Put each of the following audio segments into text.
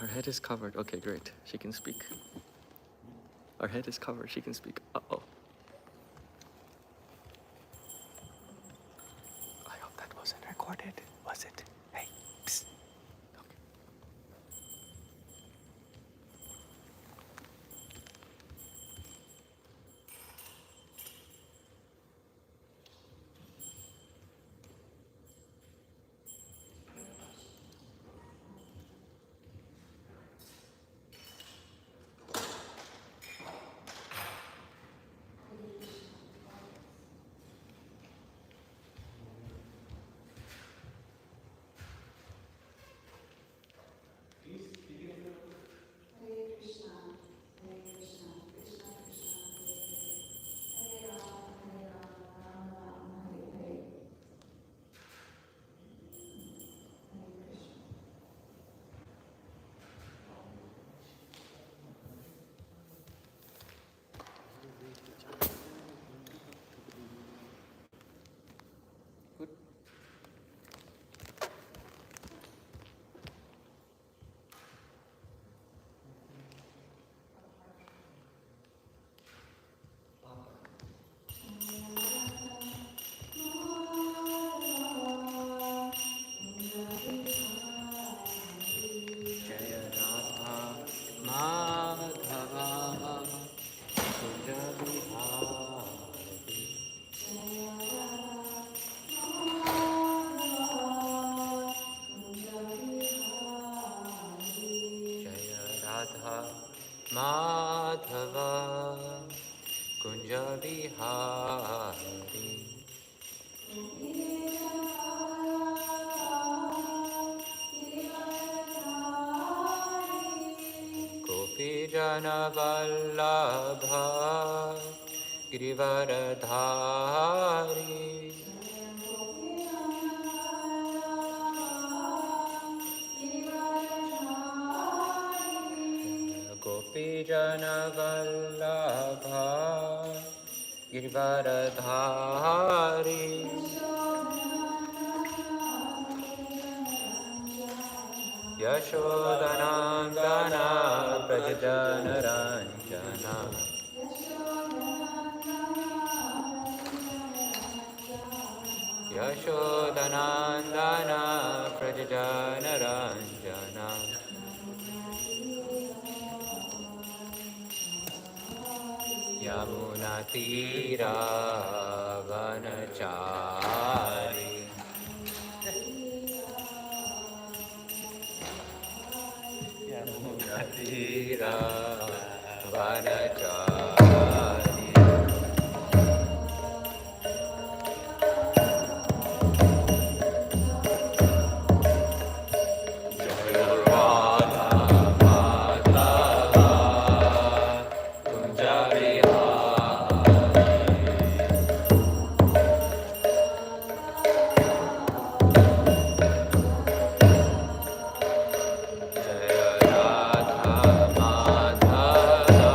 Her head is covered. Okay, great. She can speak. Her head is covered. She can speak. Uh-oh. I hope that wasn't recorded. Was it? Hey, psst. Okay. Madhava Kunja Vihari Gopi Jana Vallabha Girivaradhari Gopi Jana Vallabha Girivaradhari Yashodanandana Prajanaranjana Yashodanandana Prajanaranjana Yamuna Tira Vanachari Yamuna Tira Vanachari Jaya Radha Madhava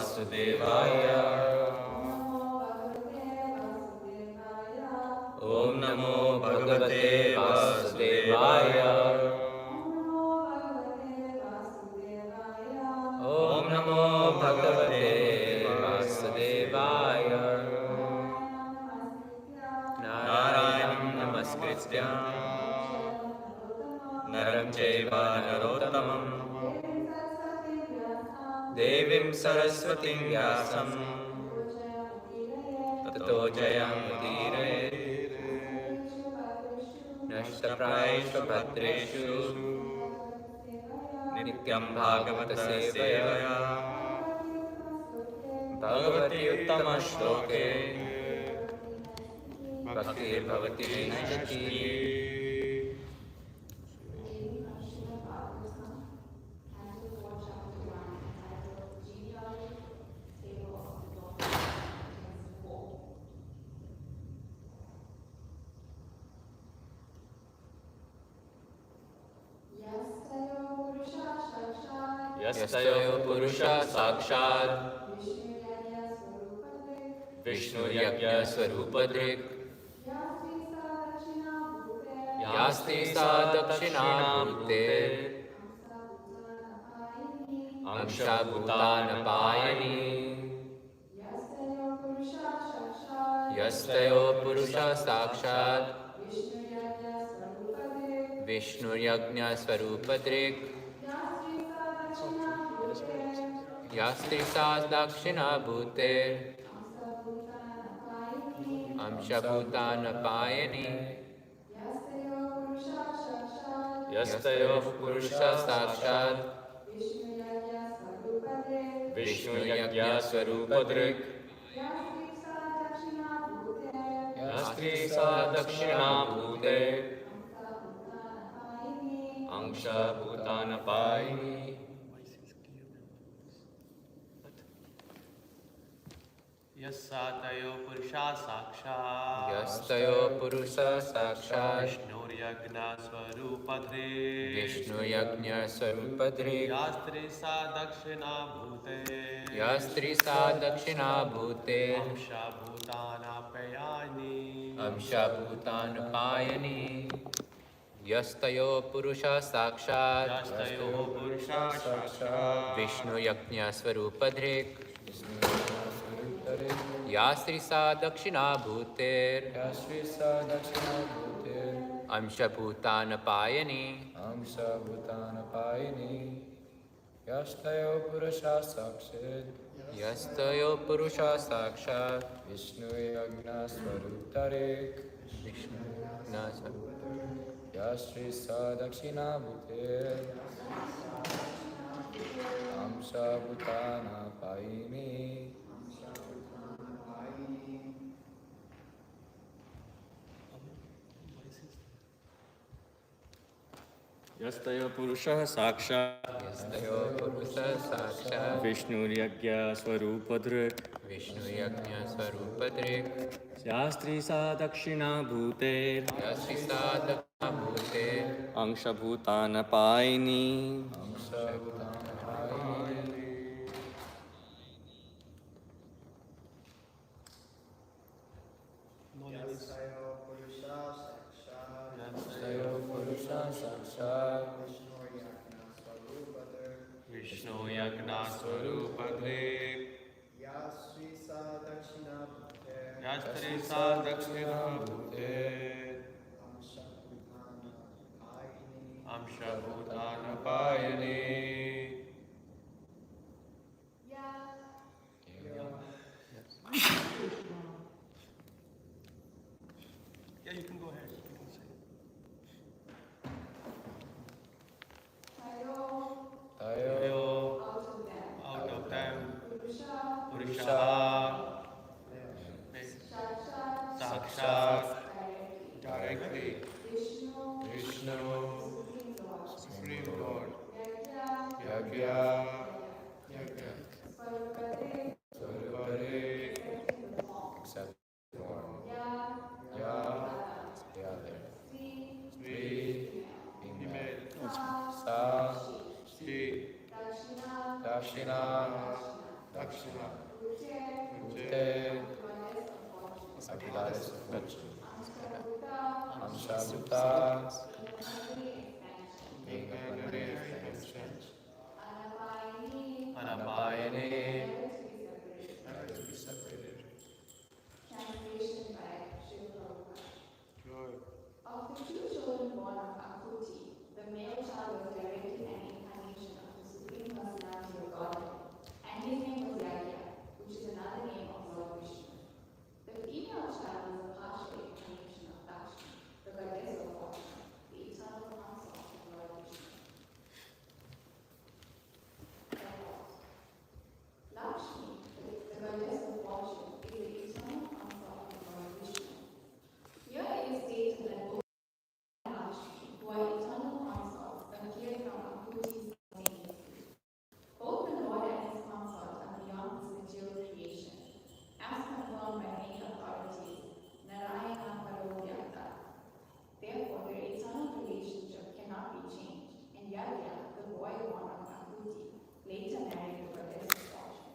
Vasudevaya. Om Namo Bhagavate Vasudevaya. Om Namo Bhagavate Vasudevaya. Narayanam Namaskrityam Naram Chaiva Narottamam Devim Saraswatim Vyasam Tato Jayamudire Nashtaprayeshu Bhadreshu Nityam Bhagavata Sevaya Bhagavati Uttama Shloke Bhaktir Bhavati Nishti. Yastayo Purusha Sakshat Vishnu Yajna Swarupadrik Yasti Sa Dakshina Bhute Amsha Bhutana Payani Yastayo Purusha Sakshat Vishnu Yajna Swarupadrik Yasti Sa Dakshina Bhute Amsha Bhutana Payani Yastayo Purusha Sakshat Vishnu Yajna Swarupadrik Yasti Sa Dakshina Bhute Amsha Bhutana Payani. Yastayo Purusha Sakshat Yastayo Purusha Sakshat Vishnu Yajna Swarupadrik Vishnu Yajna Swarupadrik Yastri Sa Dakshina Bhute Yastri Sa Dakshina Bhute Amsha Bhutana Payani Amsha Bhutana Payani Yastayo Purusha Sakshat Yastayo Purusha Sakshat Vishnu Yajna Swarupadrik Yastri Sa Dakshina Bhute Amsha Bhutana Payani Yastayo Purusha Sakshat Yastayo Purusha Sakshat Vishnu Yajna Swaruparik Vishnu Yajna Swarupadrik Yastri Sa Dakshina Bhute Amsha Bhutana Payini Yastayo Purusha Sakshat Yastayo Purusha Sakshat Vishnu Yajna Swarupadrik Vishnu Yajna Swarupadrik Yastri Sa Dakshina Bhute Yastri Sa Dakshina Bhute Amsha Bhutana Payani Amsha Bhutana Payini Yastayo Purusha Sakshat Yastayo Purusha Sakshat Vishnu Yajna Swarupadrik Yastri Sa Dakshina Bhute Yastri Sa Dakshina Bhute Amsha Bhutana Payani Yeah, you can go ahead. You can say it. Tayo Out of them, Purusha Sakshat directly Vishnu Supreme Lord Yajna Swaruparik except form Ya the other Sri female Sa Shri Dakshina Dakshina, Ute, the goddess of fortune. Amshabhuta, being a planetary expansion. Anapayane, never to be separated. Translation by Srila Prabhupada. good. Of the two children born of Akuti, the male child was directly an incarnation of the Supreme Personality of Godhead, and his name was Yagya, which is another name of Lord Vishnu. The female child was a partial incarnation of Lakshmi, the goddess of fortune, the eternal consort of Lord Vishnu. Lakshmi, the goddess of fortune, is the eternal consort of Lord Vishnu. Here it is stated that both Lakshmi, who are eternal consorts, appear from Akuti simultaneously. Both the Lord and his consort are beyond this material creation, as confirmed by many authorities, Narayana Parovyakta. Therefore, their eternal relationship cannot be changed, and Yagya, the boy born of Akuti, later married the goddess of fortune.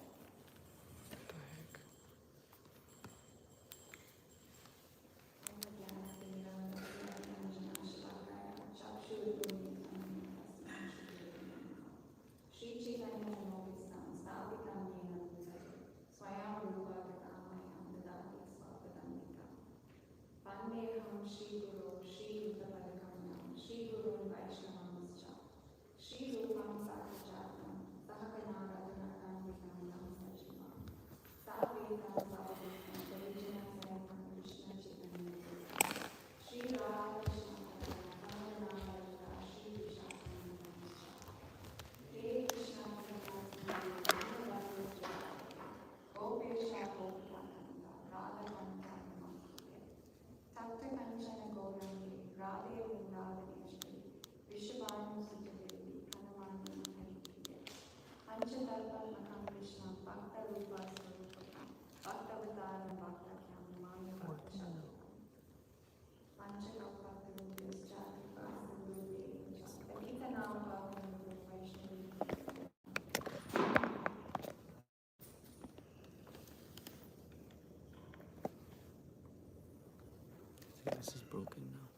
Vandeham Shri Guru Shri Yuttapadakamalam Shri Guru Vaishnavamscha Shri Rupam Sakajatam Sahakanagatanakam Vikandam Sajimam Savetam Savadutam Parijana Sayatam Krishna Chaitanya Shri Radha Krishna Samanamaya Shri Vishakamalamscha Hare Krishna Krishna Gopesha Gopakanda Radha Kanta Tapta Kanchana Gaurangi, Radhe Vrindavadeshwari, Vishabhanu Sutadevi, Hanumani Haripriya, Panchatalpa Makam Krishna, Bhakta Rupa Sarupakam, Bhakta Avataram Bhakta Kyam, Maya Bhakta Shalokam, Panchaloka Gurubhyascha, Vipasa Gurubhyascha, Dalita Nama Bhakta Guru Vaishnavi. This is broken now.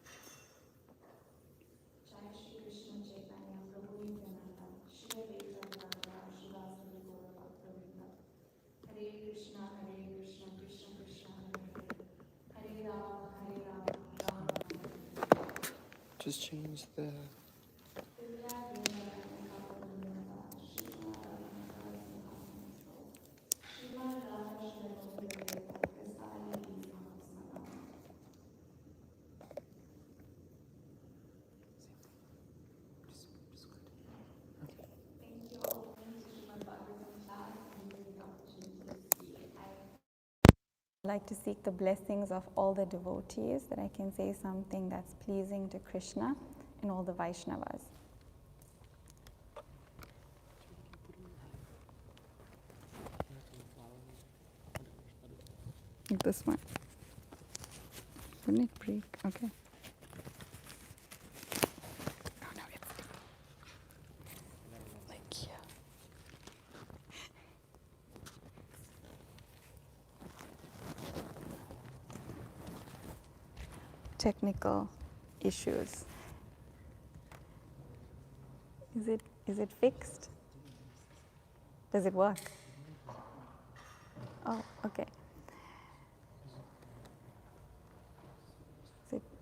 Jai Shri Krishna Chaitanya Prabhu Nityananda Shri Advaita Gadadhara Srivasadi Gaura Bhakta-vrinda. Hare Krishna Krishna Krishna Hare Hare Hare Rama Rama Rama Hare. Just change the. Divya Vrinda Kapavrinda Srimad-Bhāgavatam 4.1.4 Śrimad-Bhāgavatam 4.1.4 Thank you all for coming to Śrimad-Bhāgavatam class and giving the opportunity to speak. I'd like to seek the blessings of all the devotees, that I can say something that's pleasing to Krishna and all the Vaishnavas. This one. Wouldn't it break? Okay. Oh no, it's like here. Technical issues. Is it fixed? Does it work? Oh, okay.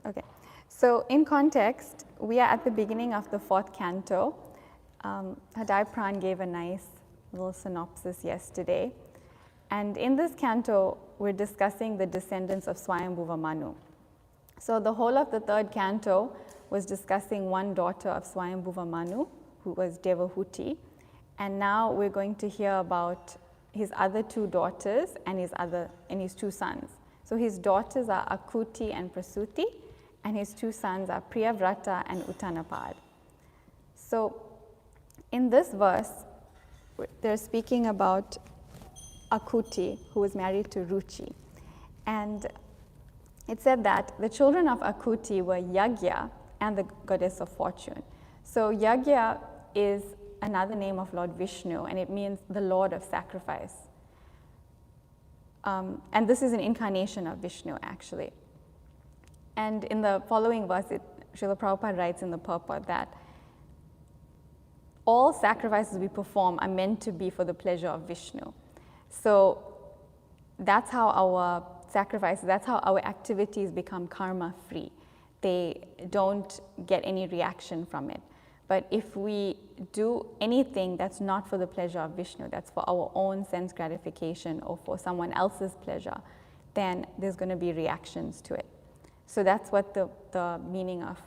Okay. So in context, we are at the beginning of the 4th canto. Hadai Pran gave a nice little synopsis yesterday. And in this canto, we're discussing the descendants of Swayambhuva Manu. So the whole of the 3rd canto was discussing one daughter of Swayambhuva Manu, who was Devahuti. And now we're going to hear about his other 2 daughters and his 2 sons. So his daughters are Akuti and Prasuti, and his 2 sons are Priyavrata and Uttanapad. So in this verse, they're speaking about Akuti, who was married to Ruchi. And it said that the children of Akuti were Yagya and the goddess of fortune. So Yagya is another name of Lord Vishnu, and it means the Lord of sacrifice. And this is an incarnation of Vishnu, actually. And in the following verse, Srila Prabhupada writes in the purport that all sacrifices we perform are meant to be for the pleasure of Vishnu. So that's how our sacrifices, that's how our activities become karma-free. They don't get any reaction from it. But if we do anything that's not for the pleasure of Vishnu, that's for our own sense gratification or for someone else's pleasure, then there's going to be reactions to it. So that's what the meaning of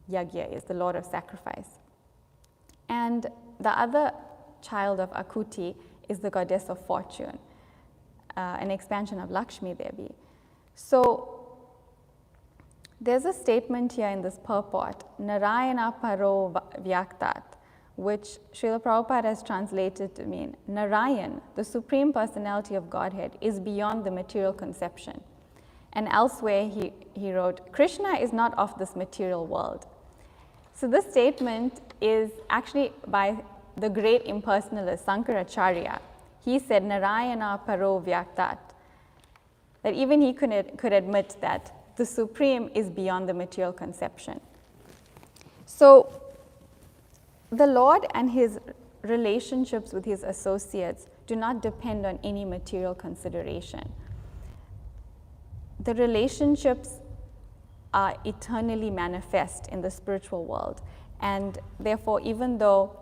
yagya is, the Lord of sacrifice. And the other child of Akuti is the goddess of fortune, an expansion of Lakshmi Devi. So there's a statement here in this purport, Narayana Paro Vyaktat, which Srila Prabhupada has translated to mean Narayan, the Supreme Personality of Godhead, is beyond the material conception. And elsewhere he wrote, Krishna is not of this material world. So this statement is actually by the great impersonalist Sankaracharya. He said Narayana Paro Vyaktat, that even he could admit that the Supreme is beyond the material conception. So the Lord and his relationships with his associates do not depend on any material consideration. The relationships are eternally manifest in the spiritual world, and therefore even though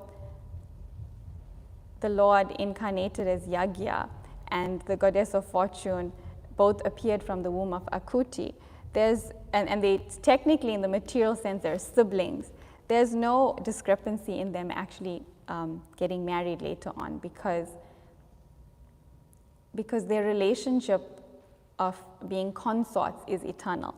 the Lord incarnated as Yagya and the goddess of fortune both appeared from the womb of Akuti, and they technically in the material sense they're siblings, there's no discrepancy in them actually getting married later on because their relationship of being consorts is eternal.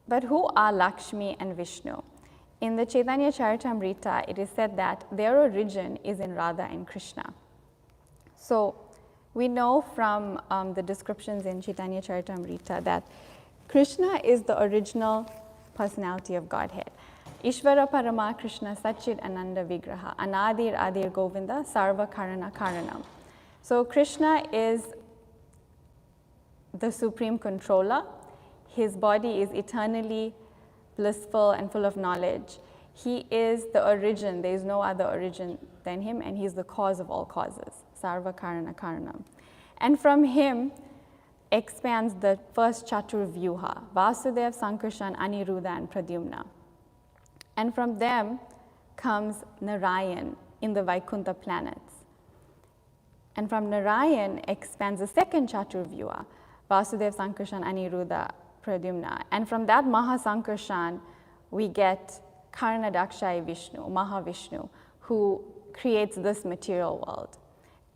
But who are Lakshmi and Vishnu? In the Chaitanya Charitamrita, it is said that their origin is in Radha and Krishna. So we know from the descriptions in Chaitanya Charitamrita that Krishna is the original personality of Godhead. Ishvara Parama Krishna Sachid Ananda Vigraha Anadir Adir Govinda Sarva Karana Karanam. So Krishna is the supreme controller. His body is eternally blissful and full of knowledge. He is the origin. There is no other origin than him, and he's the cause of all causes. Sarva Karana Karanam. And from him expands the first Chaturvyuha, Vasudev, Sankarshan, Aniruddha, and Pradyumna. And from them comes Narayan in the Vaikuntha planets. And from Narayan expands the second Chaturvyuha, Vasudev, Sankarshan, Aniruddha, Pradyumna. And from that Mahasankarshan, we get Karanadakshayi Vishnu, Mahavishnu, who creates this material world.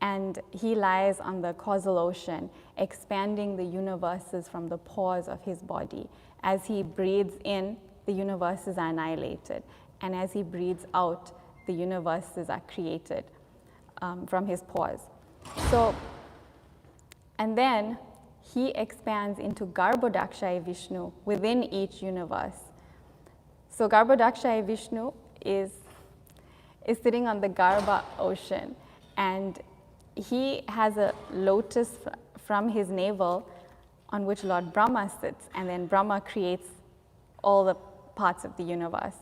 And he lies on the causal ocean, expanding the universes from the pores of his body. As he breathes in, the universes are annihilated. And as he breathes out, the universes are created from his pores. So, and then he expands into Garbhodakshayi Vishnu within each universe. So Garbhodakshayi Vishnu is sitting on the Garbha ocean, and he has a lotus from his navel on which Lord Brahma sits, and then Brahma creates all the parts of the universe.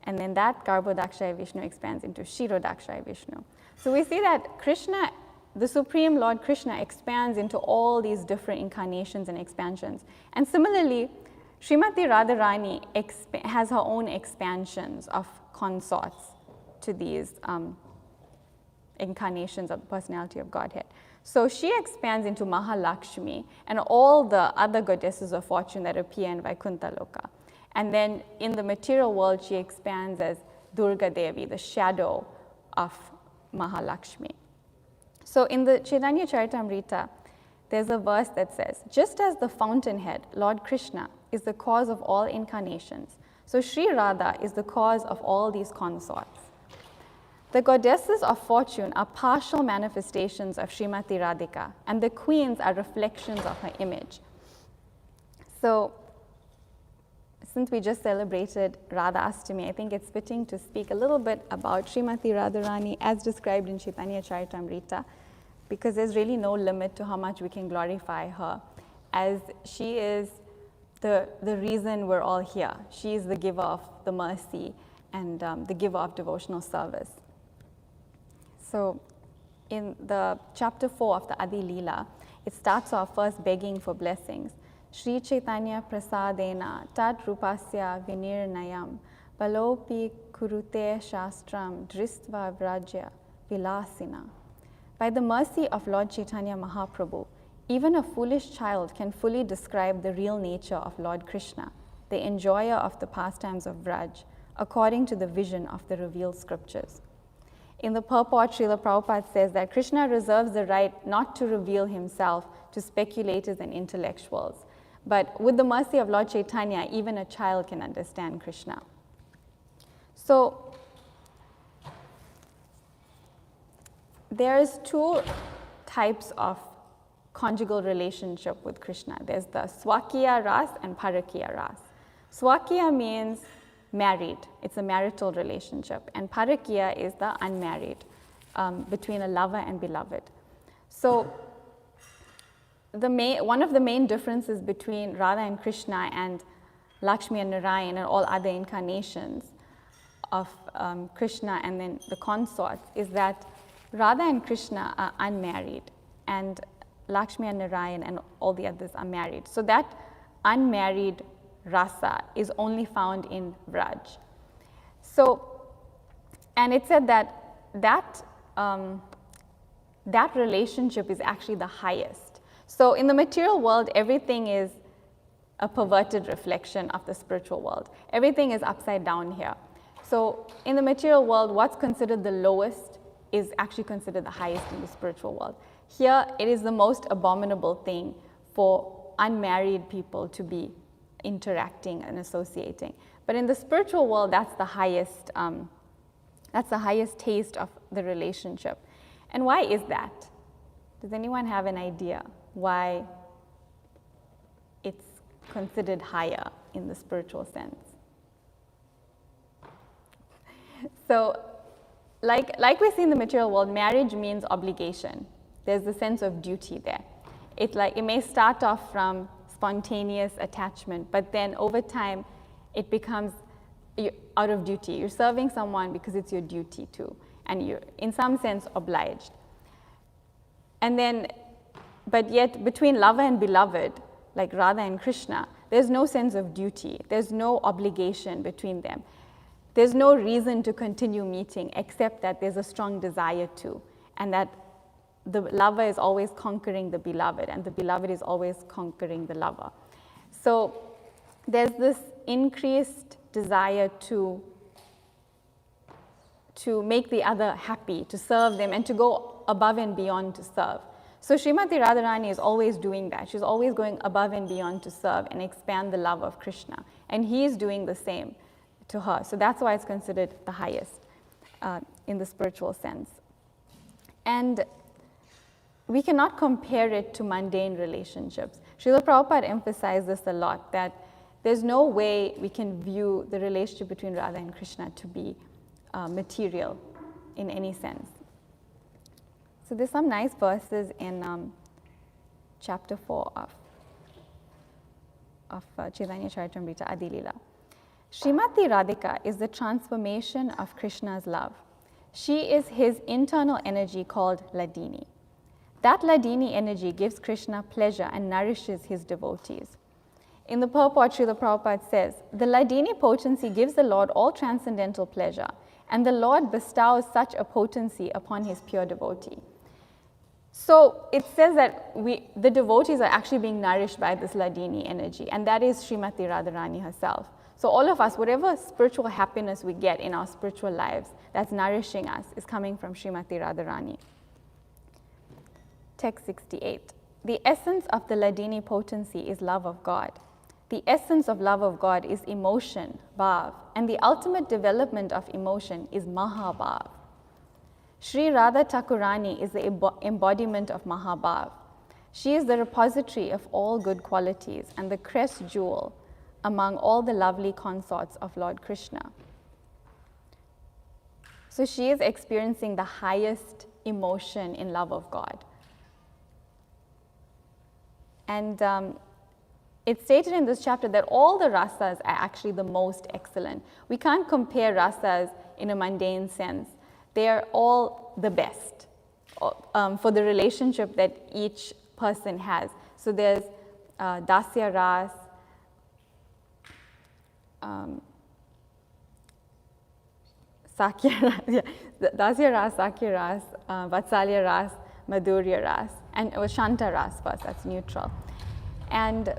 And then that Garbhodakshayi Vishnu expands into Kshirodakshayi Vishnu. So we see that Krishna, the Supreme Lord Krishna, expands into all these different incarnations and expansions. And similarly, Srimati Radharani has her own expansions of consorts to these incarnations of the personality of Godhead. So she expands into Mahalakshmi and all the other goddesses of fortune that appear in Vaikuntha Loka. And then in the material world, she expands as Durga Devi, the shadow of Mahalakshmi. So in the Chaitanya Charitamrita, there's a verse that says, just as the fountainhead, Lord Krishna, is the cause of all incarnations, so Sri Radha is the cause of all these consorts. The goddesses of fortune are partial manifestations of Srimati Radhika, and the queens are reflections of her image. So since we just celebrated Radha Ashtami, I think it's fitting to speak a little bit about Srimati Radharani as described in Chaitanya Charitamrita, because there's really no limit to how much we can glorify her, as she is the reason we're all here. She is the giver of the mercy and the giver of devotional service. So in the chapter 4 of the Adi Leela, it starts off first begging for blessings. Shri Chaitanya prasadena tad rupasya vinirnayam palopi kurute shastram dristva vrajya vilasina. By the mercy of Lord Chaitanya Mahaprabhu, even a foolish child can fully describe the real nature of Lord Krishna, the enjoyer of the pastimes of Vraj, according to the vision of the revealed scriptures. In the purport, Srila Prabhupada says that Krishna reserves the right not to reveal himself to speculators and intellectuals. But with the mercy of Lord Chaitanya, even a child can understand Krishna. So there's two types of conjugal relationship with Krishna. There's the Swakiya Ras and Parakiya Ras. Swakiya means married. It's a marital relationship. And Parakiya is the unmarried, between a lover and beloved. So one of the main differences between Radha and Krishna and Lakshmi and Narayan and all other incarnations of Krishna and then the consorts is that Radha and Krishna are unmarried and Lakshmi and Narayan and all the others are married. So that unmarried rasa is only found in Vraj. So, and it said that relationship is actually the highest. So in the material world, everything is a perverted reflection of the spiritual world. Everything is upside down here. So in the material world, what's considered the lowest is actually considered the highest in the spiritual world. Here, it is the most abominable thing for unmarried people to be interacting and associating. But in the spiritual world, that's the highest taste of the relationship. And why is that? Does anyone have an idea why it's considered higher in the spiritual sense? So, like we see in the material world, marriage means obligation. There's the sense of duty there. It may start off from spontaneous attachment, but then over time, it becomes out of duty. You're serving someone because it's your duty to, and you're in some sense obliged. And then, but yet between lover and beloved, like Radha and Krishna, there's no sense of duty. There's no obligation between them. There's no reason to continue meeting except that there's a strong desire to, and that the lover is always conquering the beloved, and the beloved is always conquering the lover. So there's this increased desire to make the other happy, to serve them, and to go above and beyond to serve. So Srimati Radharani is always doing that. She's always going above and beyond to serve and expand the love of Krishna. And he is doing the same to her. So that's why it's considered the highest in the spiritual sense. And we cannot compare it to mundane relationships. Srila Prabhupada emphasized this a lot, that there's no way we can view the relationship between Radha and Krishna to be material in any sense. So there's some nice verses in chapter 4 of Chaitanya Charitamrita Adi Leela. Srimati Radhika is the transformation of Krishna's love. She is his internal energy called Ladini. That Ladini energy gives Krishna pleasure and nourishes his devotees. In the purport, Srila Prabhupada says, the Ladini potency gives the Lord all transcendental pleasure, and the Lord bestows such a potency upon his pure devotee. So it says that the devotees are actually being nourished by this Ladini energy, and that is Srimati Radharani herself. So all of us, whatever spiritual happiness we get in our spiritual lives that's nourishing us is coming from Srimati Radharani. Text 68. The essence of the Ladini potency is love of God. The essence of love of God is emotion, bhav, and the ultimate development of emotion is mahabhav. Sri Radha Thakurani is the embodiment of mahabhav. She is the repository of all good qualities and the crest jewel among all the lovely consorts of Lord Krishna. So she is experiencing the highest emotion in love of God. And it's stated in this chapter that all the rasas are actually the most excellent. We can't compare rasas in a mundane sense. They are all the best for the relationship that each person has. So there's Dasya Ras, Sakya Ras, yeah, Dasya Ras, Sakya Ras, Vatsalya Ras, Madhurya Ras, and it was Shanta Ras first, that's neutral. And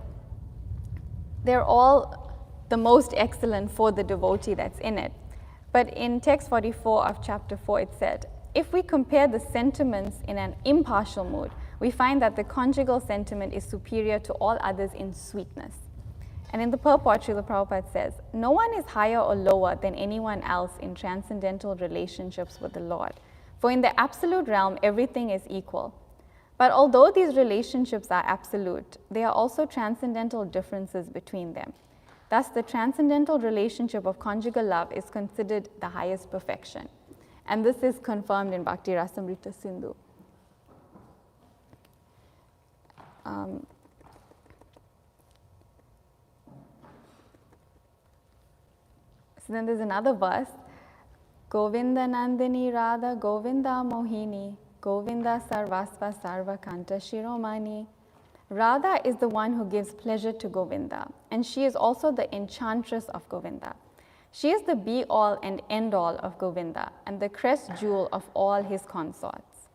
they're all the most excellent for the devotee that's in it. But in text 44 of chapter 4, it said, if we compare the sentiments in an impartial mood, we find that the conjugal sentiment is superior to all others in sweetness. And in the purport, Srila Prabhupada says, no one is higher or lower than anyone else in transcendental relationships with the Lord. For in the absolute realm, everything is equal. But although these relationships are absolute, there are also transcendental differences between them. Thus, the transcendental relationship of conjugal love is considered the highest perfection. And this is confirmed in Bhakti Rasamrita Sindhu. So then there's another verse, Govinda Nandini Radha Govinda Mohini Govinda Sarvasva Sarvakanta Shiromani. Radha is the one who gives pleasure to Govinda, and she is also the enchantress of Govinda. She is the be-all and end-all of Govinda, and the crest jewel of all his consorts.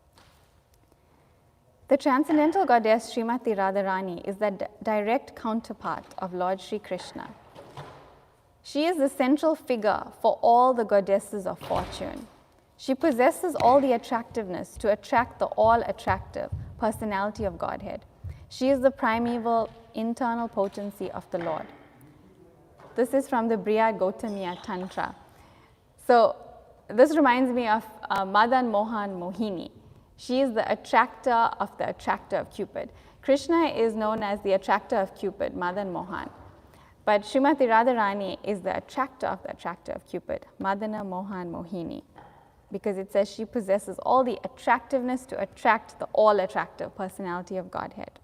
The transcendental goddess Srimati Radharani is the direct counterpart of Lord Sri Krishna. She is the central figure for all the goddesses of fortune. She possesses all the attractiveness to attract the all-attractive personality of Godhead. She is the primeval internal potency of the Lord. This is from the Brihad Gautamiya Tantra. So this reminds me of Madan Mohan Mohini. She is the attractor of the attractor of Cupid. Krishna is known as the attractor of Cupid, Madan Mohan. But Srimati Radharani is the attractor of Cupid, Madana Mohan Mohini, because it says she possesses all the attractiveness to attract the all-attractive personality of Godhead.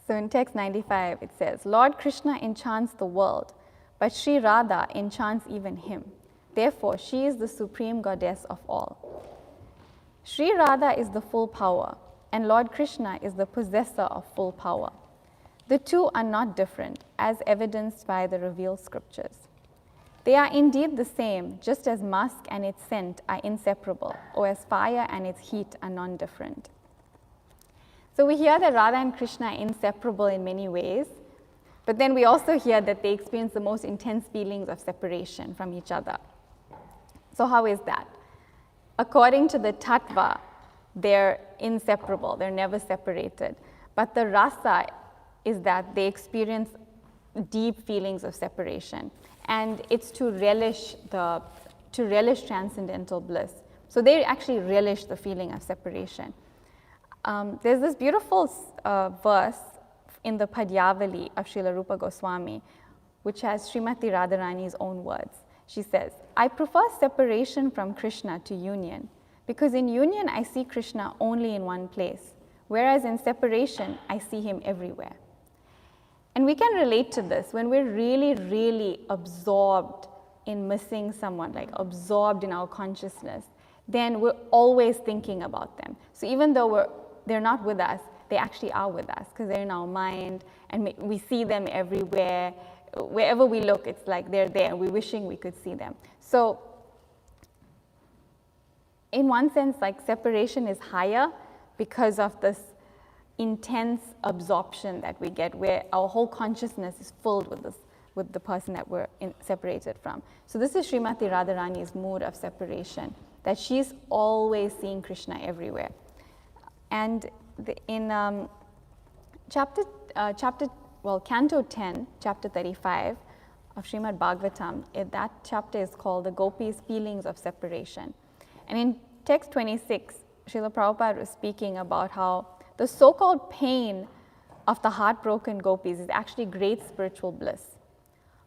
So in text 95, it says, Lord Krishna enchants the world, but Sri Radha enchants even him. Therefore, she is the supreme goddess of all. Sri Radha is the full power, and Lord Krishna is the possessor of full power. The two are not different, as evidenced by the revealed scriptures. They are indeed the same, just as musk and its scent are inseparable, or as fire and its heat are non-different. So we hear that Radha and Krishna are inseparable in many ways, but then we also hear that they experience the most intense feelings of separation from each other. So how is that? According to the tattva, they're inseparable, they're never separated. But the rasa is that they experience deep feelings of separation, and it's to relish transcendental bliss. So they actually relish the feeling of separation. There's this beautiful verse in the Padyavali of Srila Rupa Goswami, which has Srimati Radharani's own words. She says, I prefer separation from Krishna to union, because in union I see Krishna only in one place, whereas in separation I see him everywhere. And we can relate to this when we're really, really absorbed in missing someone, like absorbed in our consciousness, then we're always thinking about them. So even though they're not with us, they actually are with us because they're in our mind, and we see them everywhere. Wherever we look, it's like they're there, and we're wishing we could see them. So in one sense, like separation is higher because of this intense absorption that we get, where our whole consciousness is filled with the person that we're separated from. So this is Srimati Radharani's mood of separation, that she's always seeing Krishna everywhere. And in Canto 10, chapter 35 of Śrimad-Bhāgavatam, that chapter is called The Gopis' Feelings of Separation. And in text 26, Srila Prabhupada was speaking about how the so-called pain of the heartbroken gopis is actually great spiritual bliss.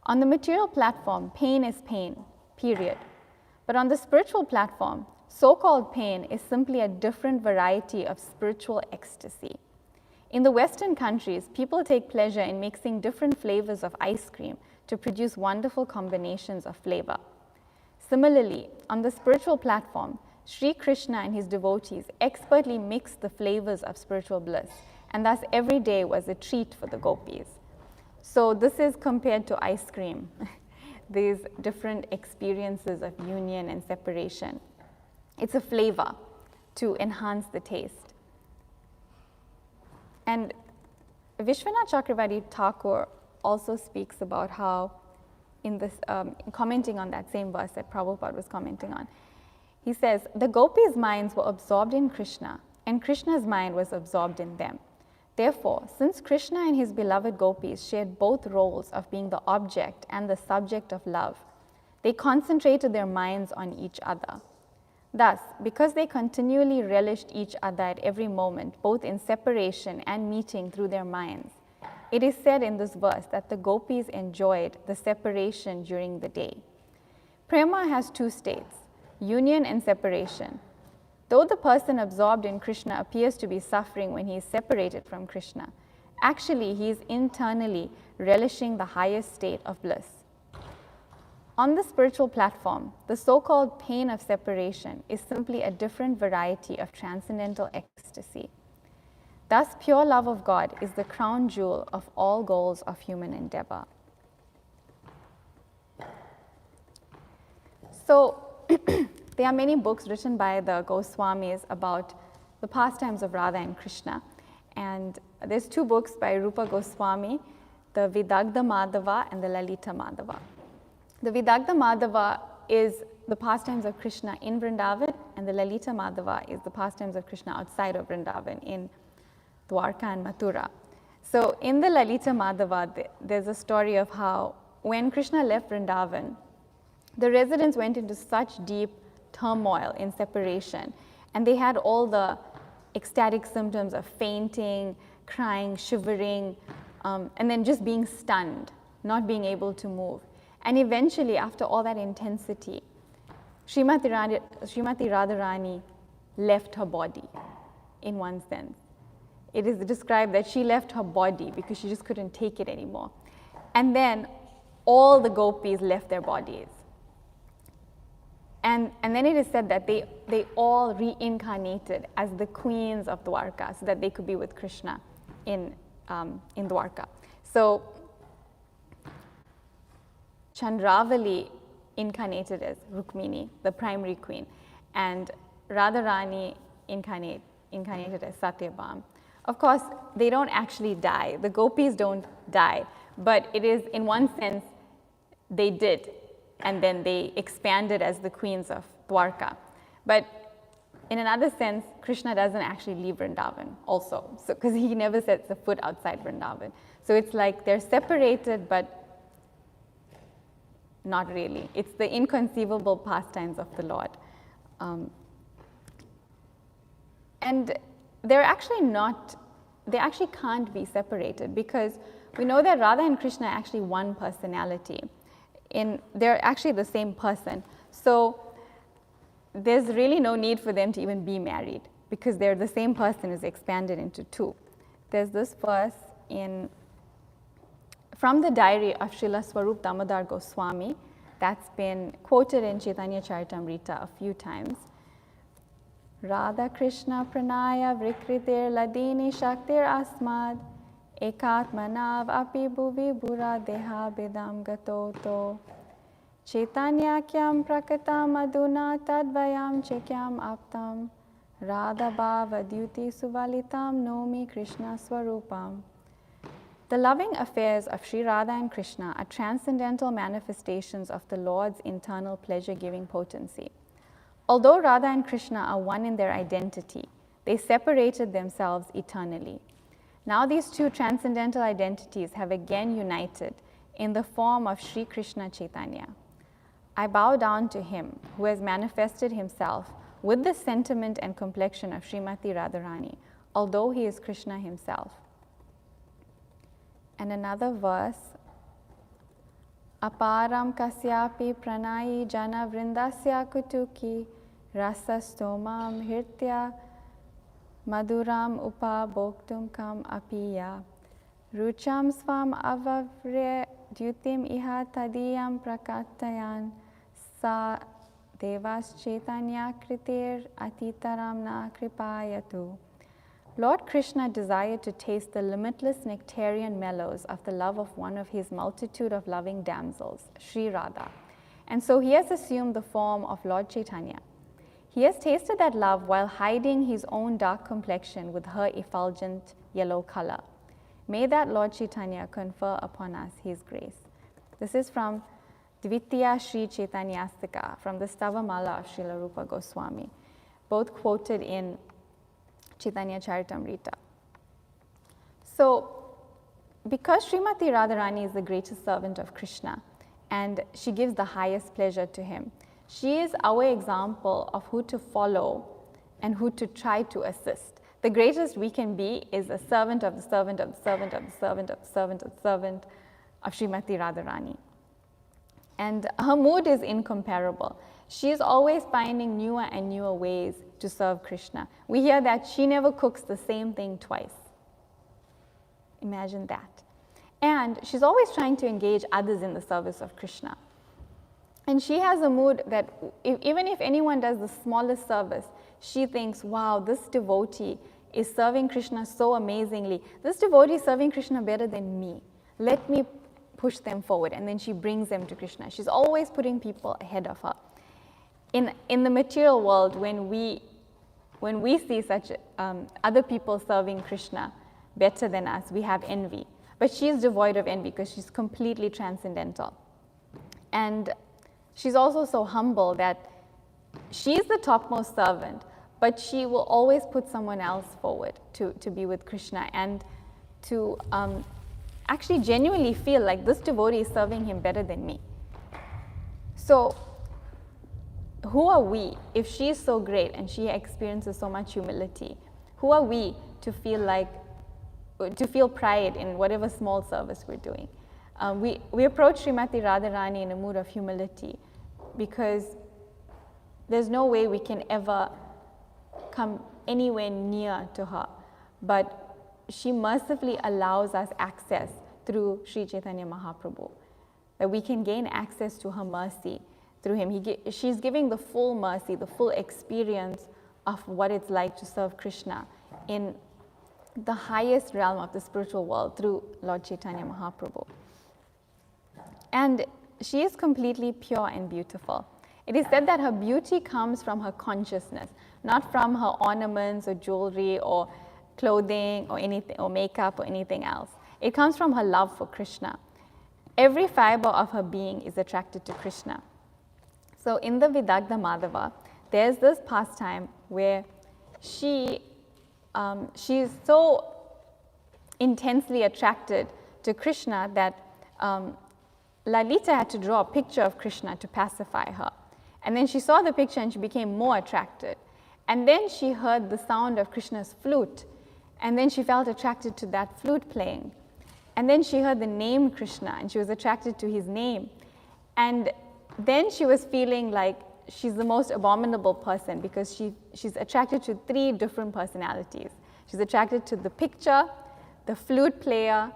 On the material platform, pain is pain, period. But on the spiritual platform, so-called pain is simply a different variety of spiritual ecstasy. In the Western countries, people take pleasure in mixing different flavors of ice cream to produce wonderful combinations of flavor. Similarly, on the spiritual platform, Sri Krishna and his devotees expertly mixed the flavors of spiritual bliss, and thus every day was a treat for the gopis. So this is compared to ice cream, these different experiences of union and separation. It's a flavor to enhance the taste. And Vishwanath Chakravarti Thakur also speaks about how, in this, commenting on that same verse that Prabhupada was commenting on, he says, the gopis' minds were absorbed in Krishna, and Krishna's mind was absorbed in them. Therefore, since Krishna and his beloved gopis shared both roles of being the object and the subject of love, they concentrated their minds on each other. Thus, because they continually relished each other at every moment, both in separation and meeting through their minds, it is said in this verse that the gopis enjoyed the separation during the day. Prema has two states, union and separation. Though the person absorbed in Krishna appears to be suffering when he is separated from Krishna, actually he is internally relishing the highest state of bliss. On the spiritual platform, the so-called pain of separation is simply a different variety of transcendental ecstasy. Thus, pure love of God is the crown jewel of all goals of human endeavor. So, there are many books written by the Goswamis about the pastimes of Radha and Krishna. And there's two books by Rupa Goswami, the Vidagdha Madhava and the Lalita Madhava. The Vidagdha Madhava is the pastimes of Krishna in Vrindavan, and the Lalita Madhava is the pastimes of Krishna outside of Vrindavan in Dwarka and Mathura. So in the Lalita Madhava, there's a story of how when Krishna left Vrindavan, the residents went into such deep turmoil in separation, and they had all the ecstatic symptoms of fainting, crying, shivering, and then just being stunned, not being able to move. And eventually, after all that intensity, Srimati Radharani left her body, in one sense. It is described that she left her body because she just couldn't take it anymore. And then all the gopis left their bodies. And then it is said that they all reincarnated as the queens of Dwarka so that they could be with Krishna in Dwarka. So Chandravali incarnated as Rukmini, the primary queen, and Radharani incarnated as Satyabhama. Of course, they don't actually die. The gopis don't die, but it is, in one sense, they did, and then they expanded as the queens of Dwarka. But in another sense, Krishna doesn't actually leave Vrindavan also, because he never sets a foot outside Vrindavan. So it's like they're separated, but not really. It's the inconceivable pastimes of the Lord. And they actually can't be separated, because we know that Radha and Krishna are actually one personality. They're actually the same person. So there's really no need for them to even be married, because they're the same person is expanded into two. There's this verse from the diary of Srila Swarup Damodar Goswami that's been quoted in Chaitanya Charitamrita a few times. Radha Krishna pranaya vikritir ladini shaktir asmad ekatmanav api bhuvi bhura deha bedam gatoto Chaitanya kyam prakatam aduna tadvayam chekyam aptam Radha bhava dyuti suvalitam nomi Krishna swarupam. The loving affairs of Sri Radha and Krishna are transcendental manifestations of the Lord's internal pleasure-giving potency. Although Radha and Krishna are one in their identity, they separated themselves eternally. Now these two transcendental identities have again united in the form of Sri Krishna Chaitanya. I bow down to him who has manifested himself with the sentiment and complexion of Srimati Radharani, although he is Krishna himself. And another verse, Aparam kasyapi pranayi jana vrindasya kutuki rasa stomam hirtya maduram upa bhoktum kam apiya rucham svam avavre dyutim iha tadiyam prakatayan sa devas chaitanya kritir atitaram na kripayatu. Lord Krishna desired to taste the limitless nectarian mellows of the love of one of his multitude of loving damsels, Sri Radha. And so he has assumed the form of Lord Chaitanya. He has tasted that love while hiding his own dark complexion with her effulgent yellow color. May that Lord Chaitanya confer upon us his grace. This is from Dvitiya Sri Chaitanyastika, from the Stavamala of Srila Rupa Goswami, both quoted in Chaitanya Charitamrita. So, because Srimati Radharani is the greatest servant of Krishna and she gives the highest pleasure to him, she is our example of who to follow and who to try to assist. The greatest we can be is a servant of the servant of the servant of the servant of the servant of the servant of Srimati Radharani. And her mood is incomparable. She is always finding newer and newer ways to serve Krishna. We hear that she never cooks the same thing twice. Imagine that. And she's always trying to engage others in the service of Krishna. And she has a mood that even if anyone does the smallest service, she thinks, wow, this devotee is serving Krishna so amazingly. This devotee is serving Krishna better than me. Let me push them forward. And then she brings them to Krishna. She's always putting people ahead of her. In the material world, when we see such other people serving Krishna better than us, we have envy. But she is devoid of envy because she's completely transcendental. And she's also so humble that she's the topmost servant, but she will always put someone else forward to be with Krishna and to actually genuinely feel like this devotee is serving him better than me. So, who are we if she is so great and she experiences so much humility? Who are we to feel pride in whatever small service we're doing? We approach Srimati Radharani in a mood of humility because there's no way we can ever come anywhere near to her. But she mercifully allows us access through Sri Chaitanya Mahaprabhu, that we can gain access to her mercy through him. She's giving the full mercy, the full experience of what it's like to serve Krishna in the highest realm of the spiritual world through Lord Chaitanya Mahaprabhu. And she is completely pure and beautiful. It is said that her beauty comes from her consciousness, not from her ornaments or jewelry or clothing or anything, or makeup or anything else. It comes from her love for Krishna. Every fiber of her being is attracted to Krishna. So in the Vidagdha Madhava, there's this pastime where she is so intensely attracted to Krishna that Lalita had to draw a picture of Krishna to pacify her. And then she saw the picture and she became more attracted. And then she heard the sound of Krishna's flute. And then she felt attracted to that flute playing. And then she heard the name Krishna and she was attracted to his name. And then she was feeling like she's the most abominable person because she's attracted to 3 different personalities. She's attracted to the picture, the flute player,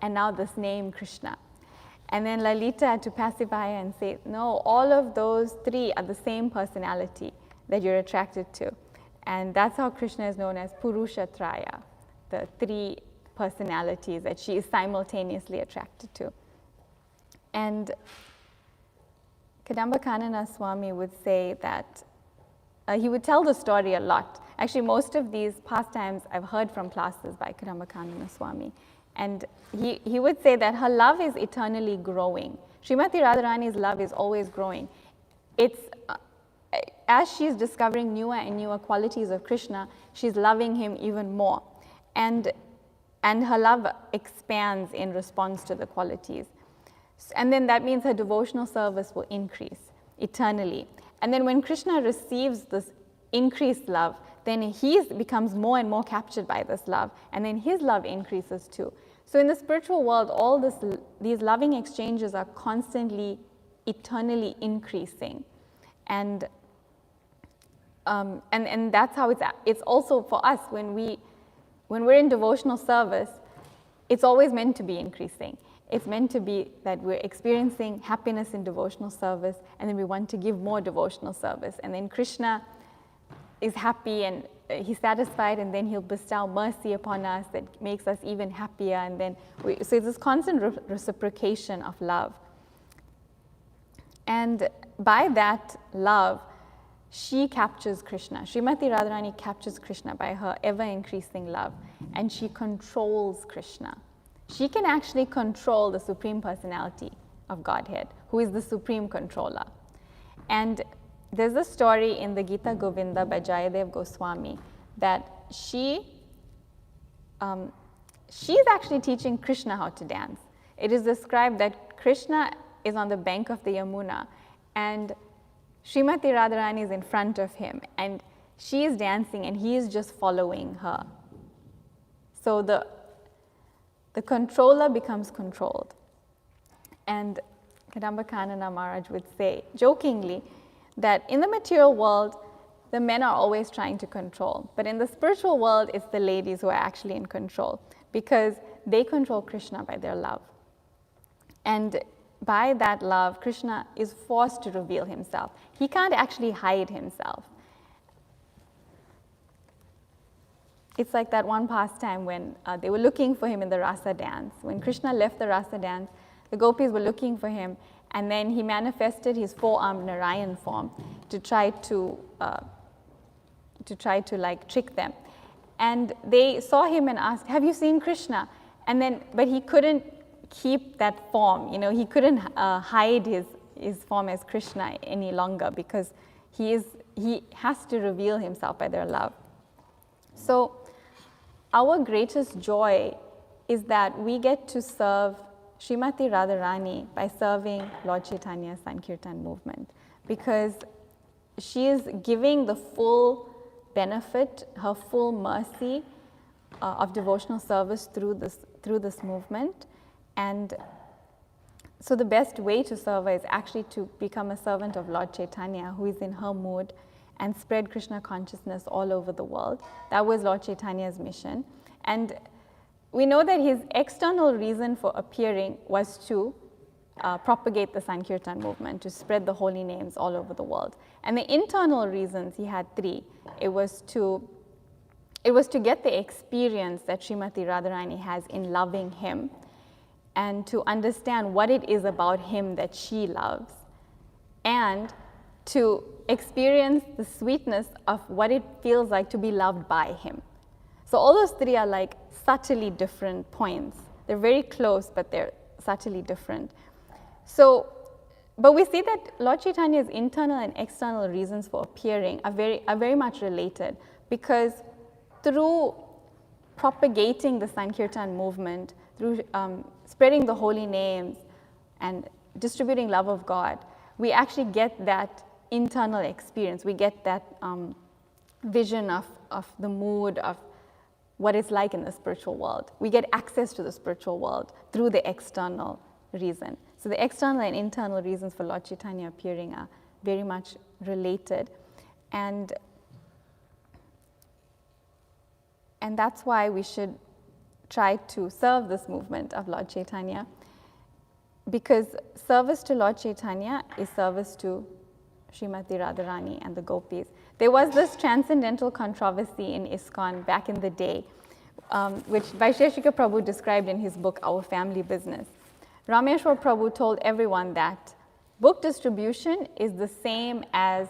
and now this name Krishna. And then Lalita had to pacify her and say, no, all of those 3 are the same personality that you're attracted to. And that's how Krishna is known as Purushatraya, the 3 personalities that she is simultaneously attracted to. And Kadamba Kanana Swami would say that he would tell the story a lot. Actually, most of these pastimes I've heard from classes by Kadamba Kanana Swami. And he would say that her love is eternally growing. Srimati Radharani's love is always growing. It's as she's discovering newer and newer qualities of Krishna, she's loving him even more. And her love expands in response to the qualities. And then that means her devotional service will increase eternally. And then when Krishna receives this increased love, then he becomes more and more captured by this love, and then his love increases too. So in the spiritual world, all these loving exchanges are constantly, eternally increasing. And that's how it's also for us when we're in devotional service, it's always meant to be increasing. It's meant to be that we're experiencing happiness in devotional service, and then we want to give more devotional service. And then Krishna is happy and he's satisfied, and then he'll bestow mercy upon us that makes us even happier. And then so it's this constant reciprocation of love. And by that love, she captures Krishna. Srimati Radharani captures Krishna by her ever-increasing love, and she controls Krishna. She can actually control the Supreme Personality of Godhead, who is the Supreme Controller. And there's a story in the Gita Govinda by Jayadev Goswami that she's actually teaching Krishna how to dance. It is described that Krishna is on the bank of the Yamuna, and Srimati Radharani is in front of him, and she is dancing and he is just following her. So the controller becomes controlled. And Kadamba Kanana Maharaj would say, jokingly, that in the material world, the men are always trying to control. But in the spiritual world, it's the ladies who are actually in control, because they control Krishna by their love. And by that love, Krishna is forced to reveal himself. He can't actually hide himself. It's like that one pastime when they were looking for him in the rasa dance. When Krishna left the rasa dance, the gopis were looking for him, and then he manifested his four-armed Narayan form to try to like trick them. And they saw him and asked, "Have you seen Krishna?" And then, but he couldn't keep that form. He couldn't hide his form as Krishna any longer, because he has to reveal himself by their love. So our greatest joy is that we get to serve Srimati Radharani by serving Lord Chaitanya's Sankirtan movement, because she is giving the full benefit, her full mercy of devotional service through this movement. And so the best way to serve her is actually to become a servant of Lord Chaitanya, who is in her mood, and spread Krishna consciousness all over the world. That was Lord Chaitanya's mission. And we know that his external reason for appearing was to propagate the Sankirtan movement, to spread the holy names all over the world. And the internal reasons, he had three. It was to get the experience that Srimati Radharani has in loving him, and to understand what it is about him that she loves, and to experience the sweetness of what it feels like to be loved by him. So all those three are like subtly different points. They're very close, but they're subtly different. So, but we see that Lord Chaitanya's internal and external reasons for appearing are very much related, because through propagating the Sankirtan movement, through spreading the holy names and distributing love of God, we actually get that internal experience. We get that vision of the mood of what it's like in the spiritual world. We get access to the spiritual world through the external reason. So the external and internal reasons for Lord Chaitanya appearing are very much related. And that's why we should try to serve this movement of Lord Chaitanya, because service to Lord Chaitanya is service to Srimati Radharani and the gopis. There was this transcendental controversy in ISKCON back in the day, which Vaisheshika Prabhu described in his book, Our Family Business. Rameshwar Prabhu told everyone that book distribution is the same as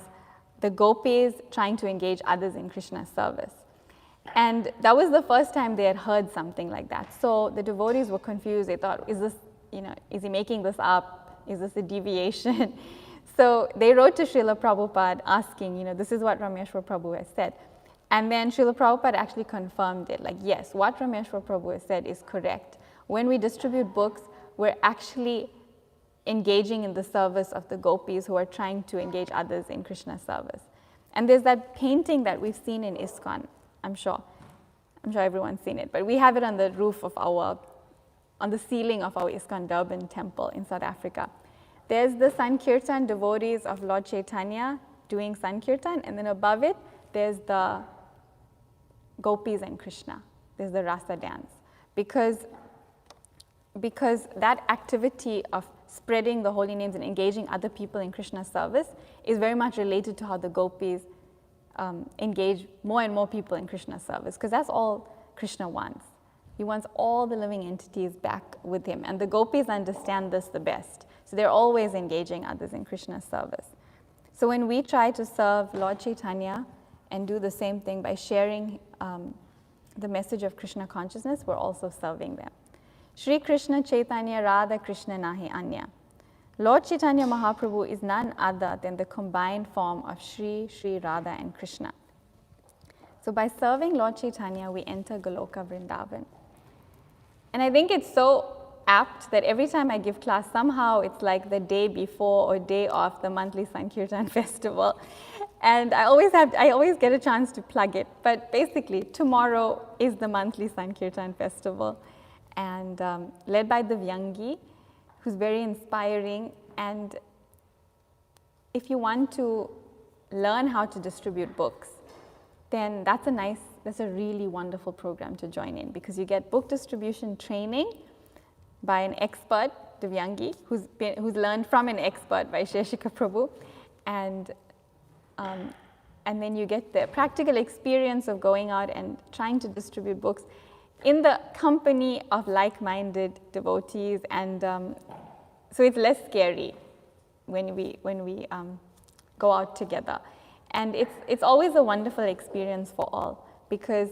the gopis trying to engage others in Krishna's service. And that was the first time they had heard something like that. So the devotees were confused. They thought, is he making this up? Is this a deviation? So they wrote to Srila Prabhupada asking, this is what Rameshwar Prabhu has said. And then Srila Prabhupada actually confirmed it, like, yes, what Rameshwar Prabhu has said is correct. When we distribute books, we're actually engaging in the service of the gopis who are trying to engage others in Krishna's service. And there's that painting that we've seen in ISKCON, I'm sure everyone's seen it, but we have it on the roof of our on the ceiling of our ISKCON Durban temple in South Africa. There's the Sankirtan devotees of Lord Chaitanya doing Sankirtan, and then above it, there's the gopis and Krishna. There's the rasa dance. Because that activity of spreading the holy names and engaging other people in Krishna's service is very much related to how the gopis engage more and more people in Krishna's service, because that's all Krishna wants. He wants all the living entities back with him, and the gopis understand this the best. So they're always engaging others in Krishna's service. So when we try to serve Lord Chaitanya and do the same thing by sharing the message of Krishna consciousness, we're also serving them. Shri Krishna Chaitanya Radha Krishna Nahi Anya. Lord Chaitanya Mahaprabhu is none other than the combined form of Shri, Shri Radha and Krishna. So by serving Lord Chaitanya, we enter Goloka Vrindavan. And I think it's so apt that every time I give class, somehow it's like the day before or day of the monthly Sankirtan festival. And I always get a chance to plug it. But basically, tomorrow is the monthly Sankirtan festival, and led by the Vyangi, who's very inspiring. And if you want to learn how to distribute books, then that's a really wonderful program to join in, because you get book distribution training by an expert, Divyangi, who's learned from an expert, by Sheshika Prabhu, and then you get the practical experience of going out and trying to distribute books in the company of like-minded devotees, and so it's less scary when we go out together. And it's always a wonderful experience for all, because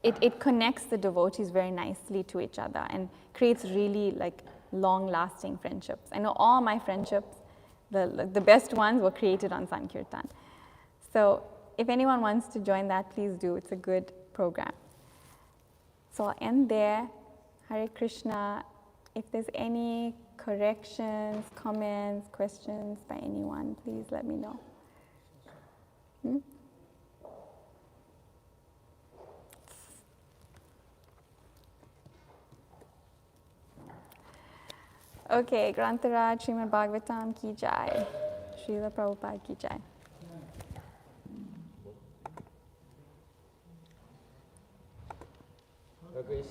it connects the devotees very nicely to each other and creates really like long-lasting friendships. I know all my friendships, the best ones, were created on Sankirtan. So if anyone wants to join that, please do. It's a good program. So I'll end there. Hare Krishna. If there's any corrections, comments, questions by anyone, please let me know. Okay, Grantaraj, Śrimad-Bhāgavatam ki jai. Srila Prabhupada ki jai. Agrees.